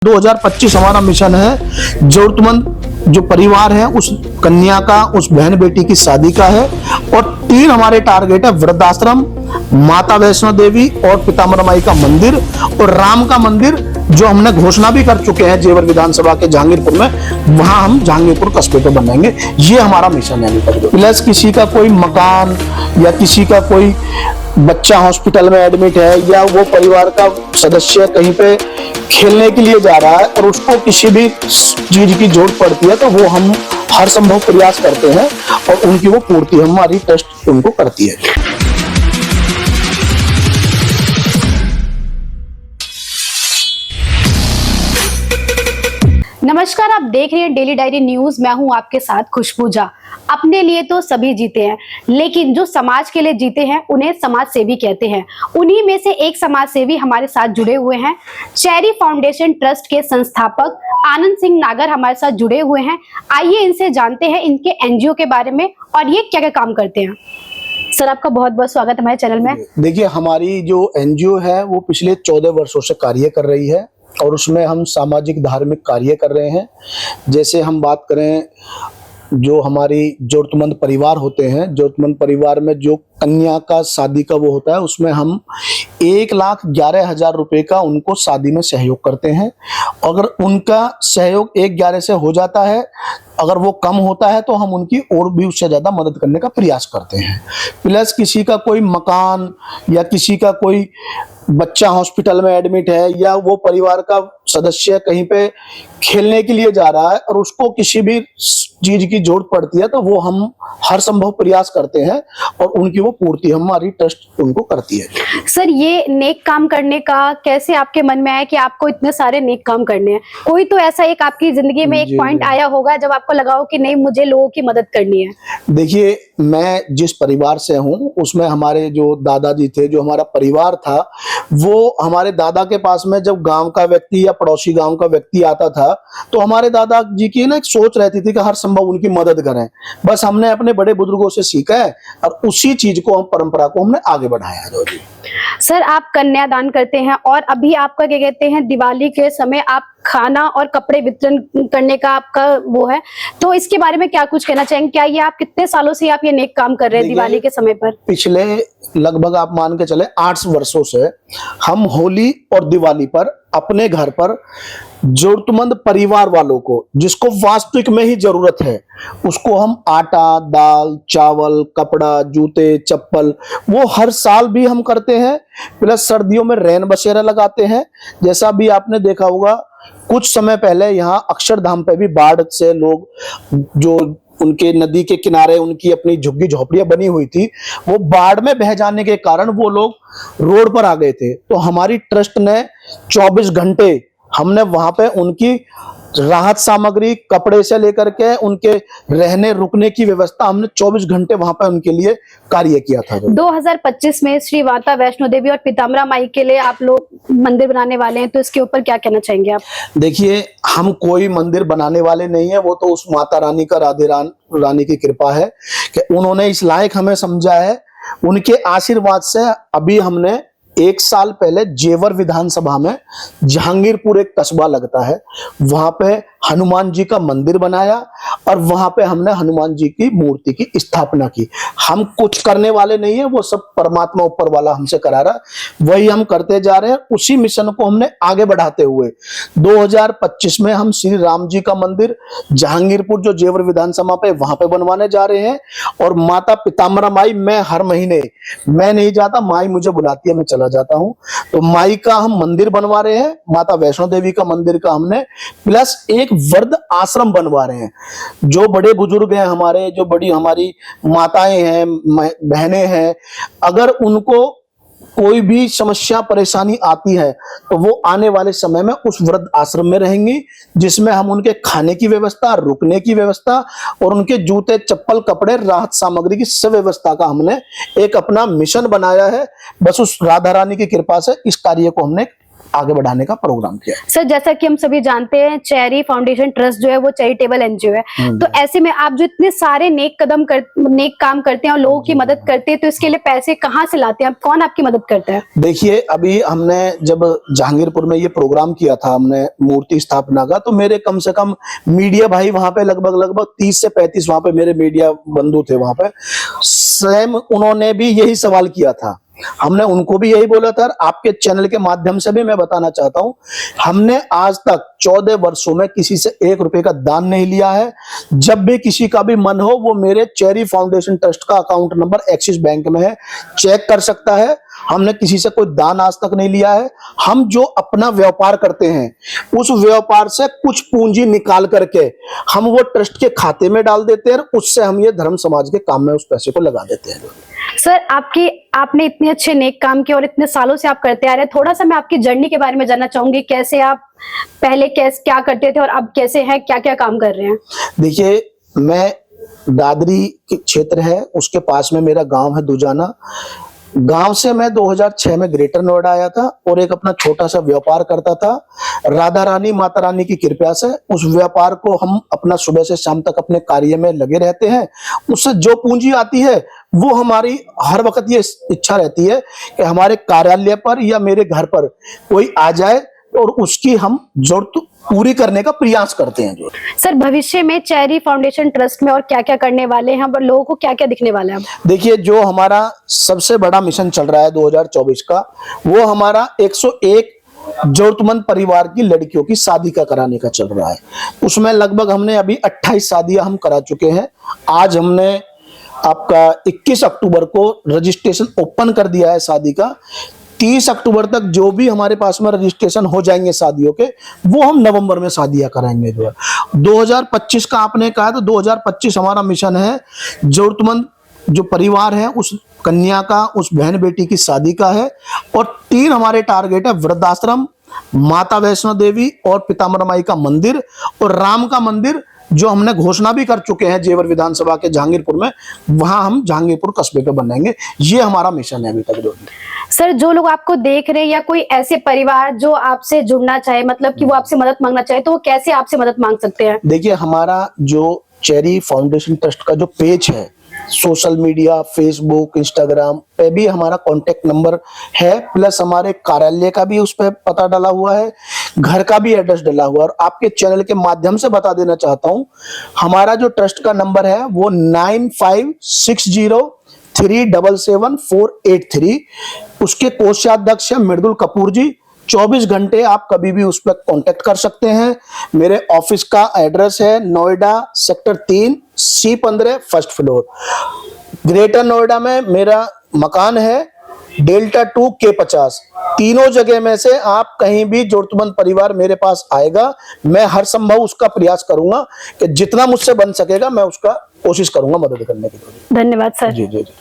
2025 हमारा मिशन है जरूरतमंद जो परिवार है उस कन्या का, उस बहन बेटी की शादी का है। और 3 हमारे टारगेट है, वृद्धाश्रम, माता वैष्णो देवी और पीताम्बर माई का मंदिर और राम का मंदिर, जो हमने घोषणा भी कर चुके हैं जेवर विधानसभा के जहांगीरपुर में, वहां हम जहांगीरपुर कस्बे पे बनाएंगे। ये हमारा मिशन है। प्लस किसी का कोई मकान या किसी का कोई बच्चा हॉस्पिटल में एडमिट है या वो परिवार का सदस्य कहीं पे खेलने के लिए जा रहा है और उसको किसी भी चीज की जरूरत पड़ती है, तो वो हम हर संभव प्रयास करते हैं और उनकी वो पूर्ति हमारी ट्रस्ट उनको करती है। नमस्कार, आप देख रहे हैं डेली डायरी न्यूज। मैं हूं आपके साथ खुशबू झा। अपने लिए तो सभी जीते हैं, लेकिन जो समाज के लिए जीते हैं उन्हें समाज सेवी कहते हैं। उन्हीं में से एक समाज सेवी हमारे साथ जुड़े हुए हैं। चेरी फाउंडेशन ट्रस्ट के संस्थापक आनंद सिंह नागर हमारे साथ जुड़े हुए हैं। आइए इनसे जानते हैं इनके एनजीओ के बारे में और ये क्या क्या काम करते हैं। सर, आपका बहुत बहुत स्वागत है हमारे चैनल में। देखिए, हमारी जो एनजीओ है वो पिछले 14 वर्षों से कार्य कर रही है और उसमें हम सामाजिक धार्मिक कार्य कर रहे हैं। जैसे हम बात करें, जो हमारी जरूरतमंद परिवार होते हैं, जरूरतमंद परिवार में जो कन्या का शादी का वो होता है, उसमें हम 1,11,000 रुपए का उनको शादी में सहयोग करते हैं। अगर उनका सहयोग 1,11 से हो जाता है, अगर वो कम होता है तो हम उनकी और भी उससे ज्यादा मदद करने का प्रयास करते हैं। प्लस किसी का कोई मकान या किसी का कोई बच्चा हॉस्पिटल में एडमिट है या वो परिवार का सदस्य कहीं पे खेलने के लिए जा रहा है और उसको किसी भी चीज की जरूरत पड़ती है, तो वो हम हर संभव प्रयास करते हैं और उनकी वो पूर्ति हमारी ट्रस्ट उनको करती है। सर, ये नेक काम करने का कैसे आपके मन में आया कि आपको इतने सारे नेक काम करने हैं? कोई तो ऐसा एक आपकी जिंदगी में एक पॉइंट आया होगा जब आपको लगा हो कि नहीं, मुझे लोगों की मदद करनी है। देखिए, मैं जिस परिवार से हूँ उसमें हमारे जो दादाजी थे, जो हमारा परिवार था, वो हमारे दादा के पास में जब गांव का व्यक्ति या पड़ोसी गांव का व्यक्ति आता था तो हमारे दादाजी की ना एक सोच रहती थी कि हर संभव उनकी मदद करें। बस हमने अपने बड़े बुजुर्गों से सीखा है और उसी चीज को, हम परंपरा को हमने आगे बढ़ाया है। सर, आप कन्यादान करते हैं और अभी आपका क्या कहते हैं, दिवाली के समय आप खाना और कपड़े वितरण करने का आपका वो है, तो इसके बारे में क्या कुछ कहना चाहेंगे? क्या ये आप कितने सालों से आप ये नेक काम कर रहे हैं दिवाली के समय पर? पिछले लगभग आप मान के चले 8 वर्षों से हम होली और दिवाली पर अपने घर पर जरूरतमंद परिवार वालों को, जिसको वास्तविक में ही जरूरत है, उसको हम आटा, दाल, चावल, कपड़ा, जूते, चप्पल, वो हर साल भी हम करते हैं। प्लस सर्दियों में रैन बसेरा लगाते हैं। जैसा भी आपने देखा होगा, कुछ समय पहले यहाँ अक्षरधाम पे भी बाढ़ से लोग, जो उनके नदी के किनारे उनकी अपनी झुग्गी झोपड़ियां बनी हुई थी, वो बाढ़ में बह जाने के कारण वो लोग रोड पर आ गए थे। तो हमारी ट्रस्ट ने 24 घंटे हमने वहां पे उनकी राहत सामग्री, कपड़े से लेकर के उनके रहने रुकने की व्यवस्था, हमने 24 घंटे वहां पे उनके लिए कार्य किया था। 2025 में श्री माता वैष्णो देवी और पीताम्बरा माई के लिए आप लोग मंदिर बनाने वाले हैं, तो इसके ऊपर क्या कहना चाहेंगे आप? देखिए, हम कोई मंदिर बनाने वाले नहीं है, वो तो उस माता रानी का, रानी की कृपा है कि उन्होंने इस लायक हमें समझा है। उनके आशीर्वाद से अभी हमने 1 साल पहले जेवर विधानसभा में, जहांगीरपुर एक कस्बा लगता है, वहां पे हनुमान जी का मंदिर बनाया और वहां पे हमने हनुमान जी की मूर्ति की स्थापना की। हम कुछ करने वाले नहीं है, वो सब परमात्मा ऊपर वाला हमसे करा रहा, वही हम करते जा रहे हैं। उसी मिशन को हमने आगे बढ़ाते हुए 2025 में हम श्री राम जी का मंदिर जहांगीरपुर, जो जेवर विधानसभा पे, वहां पे बनवाने जा रहे हैं। और माता पीताम्बरा माई, मैं हर महीने, मैं नहीं जाता, माई मुझे बुलाती है, मैं चला जाता हूं। तो माई का हम मंदिर बनवा रहे हैं, माता वैष्णो देवी का मंदिर का हमने, प्लस एक वृद्ध आश्रम बनवा रहे हैं। जो बड़े बुजुर्ग हैं हमारे, जो बड़ी हमारी माताएं हैं, बहनें हैं, अगर उनको कोई भी समस्या परेशानी आती है तो वो आने वाले समय में उस वृद्ध आश्रम में रहेंगी, जिसमें हम उनके खाने की व्यवस्था, रुकने की व्यवस्था और उनके जूते, चप्पल, कपड़े, राहत सामग्री की सब व्यवस्था का हमने एक अपना मिशन बनाया है। बस उस राधा रानी की कृपा से इस कार्य को हमने आगे बढ़ाने का प्रोग्राम किया। सर जैसा कि हम सभी जानते हैं चेरी फाउंडेशन ट्रस्ट जो है वो चैरिटेबल एनजीओ है, तो ऐसे में आप जो इतने सारे नेक काम करते हैं और लोगों की मदद करते हैं, तो इसके लिए पैसे कहाँ से लाते हैं, कौन आपकी मदद करता है? देखिए अभी हमने जब जहांगीरपुर में ये प्रोग्राम किया था हमने मूर्ति स्थापना का, तो मेरे कम से कम मीडिया भाई वहां पे लगभग 30 से 35 वहां पे मेरे मीडिया बंधु थे वहां पे, सेम उन्होंने भी यही सवाल किया था। हमने उनको भी यही बोला था। आपके चैनल के माध्यम से भी मैं बताना चाहता हूं, हमने आज तक 14 वर्षों में किसी से 1 रुपए का दान नहीं लिया है। जब भी किसी का भी मन हो वो मेरे चेरी फाउंडेशन ट्रस्ट का अकाउंट नंबर एक्सिस बैंक में है, चेक कर सकता है। हमने किसी से कोई दान आज तक नहीं लिया है। हम जो अपना व्यापार करते हैं उस व्यापार से कुछ पूंजी निकाल करके हम वो ट्रस्ट के खाते में डाल देते हैं, उससे हम ये धर्म समाज के काम में उस पैसे को लगा देते हैं। सर आपने इतने अच्छे नेक काम किए और इतने सालों से आप करते आ रहे हैं, थोड़ा सा मैं आपकी जर्नी के बारे में जानना चाहूंगी। कैसे आप पहले क्या करते थे और अब कैसे हैं, क्या क्या काम कर रहे हैं? देखिए मैं दादरी के क्षेत्र है उसके पास में मेरा गांव है दुजाना। गांव से मैं 2006 में ग्रेटर नोएडा आया था और एक अपना छोटा सा व्यापार करता था। राधा रानी माता रानी की कृपा से उस व्यापार को हम अपना सुबह से शाम तक अपने कार्य में लगे रहते हैं। उससे जो पूंजी आती है वो हमारी हर वक्त ये इच्छा रहती है कि हमारे कार्यालय पर या मेरे घर पर कोई आ जाए और उसकी हम जरूरत पूरी करने का प्रयास करते हैं। जो सर भविष्य में चेरी फाउंडेशन ट्रस्ट में और क्या क्या करने वाले हैं, और लोगों को क्या क्या दिखने वाला है? देखिए जो हमारा सबसे बड़ा मिशन चल रहा है 2024 का, वो हमारा 101 जरूरतमंद परिवार की लड़कियों की शादी का कराने का चल रहा है। उसमें लगभग हमने अभी 28 शादियां हम करा चुके हैं। आज हमने आपका 21 अक्टूबर को रजिस्ट्रेशन ओपन कर दिया है शादी का। 30 अक्टूबर तक जो भी हमारे पास में रजिस्ट्रेशन हो जाएंगे शादियों के, वो हम नवंबर में शादियां कराएंगे। जो है 2025 का आपने कहा, तो 2025 हमारा मिशन है जरूरतमंद जो परिवार है उस कन्या का, उस बहन बेटी की शादी का है। और 3 हमारे टारगेट है, वृद्धाश्रम, माता वैष्णो देवी और पिताम्बर माई का मंदिर और राम का मंदिर, जो हमने घोषणा भी कर चुके हैं जेवर विधानसभा के जहांगीरपुर में, वहां हम जहांगीरपुर कस्बे पे बनाएंगे। ये हमारा मिशन है अभी तक। सर जो लोग आपको देख रहे हैं या कोई ऐसे परिवार जो आपसे जुड़ना चाहे, मतलब कि वो आपसे मदद मांगना चाहे, तो वो कैसे आपसे मदद मांग सकते हैं? देखिए हमारा जो चेरी फाउंडेशन ट्रस्ट का जो पेज है, सोशल मीडिया फेसबुक इंस्टाग्राम पे भी हमारा कांटेक्ट नंबर है, प्लस हमारे कार्यालय का भी उस पर पता डाला हुआ है, घर का भी एड्रेस डाला हुआ है। और आपके चैनल के माध्यम से बता देना चाहता हूं, हमारा जो ट्रस्ट का नंबर है वो 9560377483। उसके कोषाध्यक्ष है मृदुल कपूर जी। 24 घंटे आप कभी भी उस पर कांटेक्ट कर सकते हैं। मेरे ऑफिस का एड्रेस है Noida sector 3 C15 first floor. Greater Noida में मेरा मकान है डेल्टा 2 K50। तीनों जगह में से आप कहीं भी जरूरतमंद परिवार मेरे पास आएगा, मैं हर संभव उसका प्रयास करूंगा कि जितना मुझसे बन सकेगा मैं उसका कोशिश करूंगा मदद करने के लिए। धन्यवाद सर। जी जी जी।